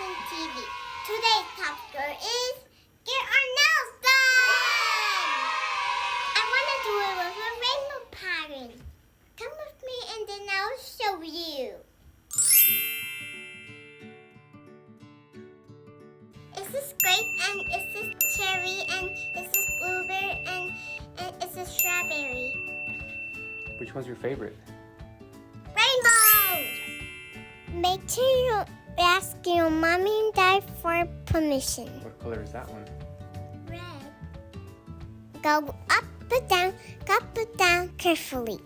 Morrison-TV. Today's top story is get our nails done! I want to do it with a rainbow pattern. Come with me and then I'll show you. Is this grape and is this cherry and is this blueberry and is this strawberry? Which one's your favorite? Rainbow! Make sure you ask your mommy and dad for permission. What color is that one? Red. Go up and down carefully.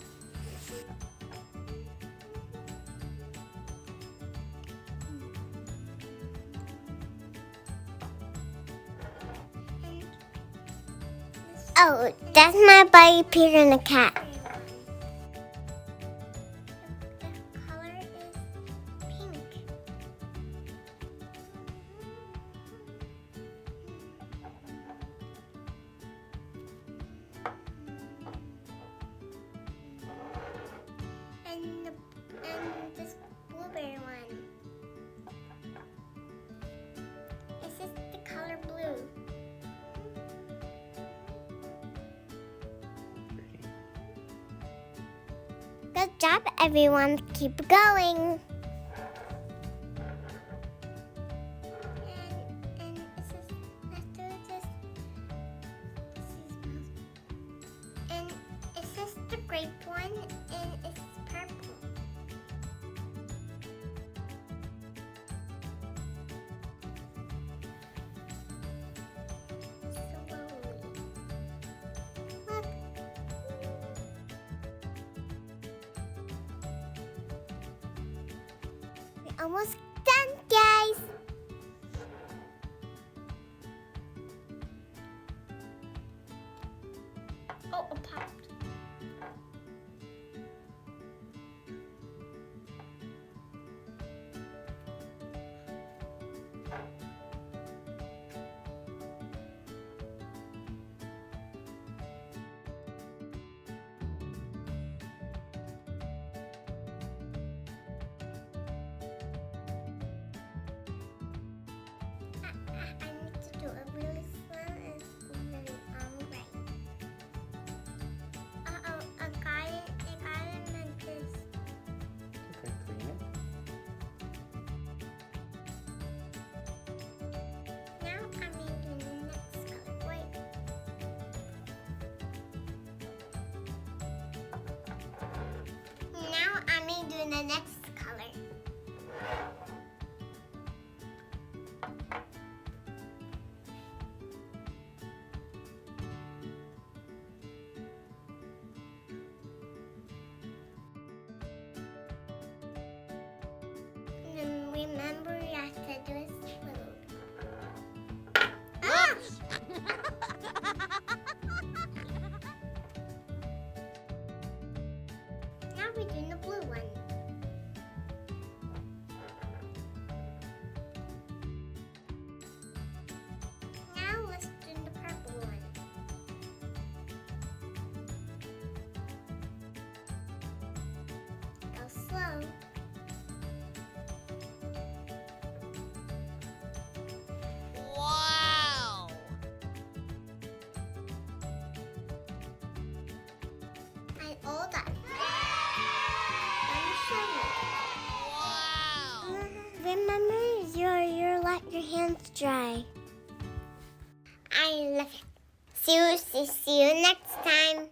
Oh, that's my buddy Peter and the cat. The color is pink. And this blueberry one. This is the color blue. Good job, everyone. Keep going. And let's do this. And is this the grape one? And it's purple. Slowly. Look. We're almost done, guys. Oh, it popped. I need to do it really slow and really right. Uh-oh, I got it like this. Okay, clean it. Now I'm making the next color. Wait. Now I'm doing the next color. And remember you have to do it slow. Ah! Now we're doing the blue one. Now let's do the purple one. Go slow. Wow! And all done. Let me show Wow! you. Remember, you let your hands dry. I love it. See you next time.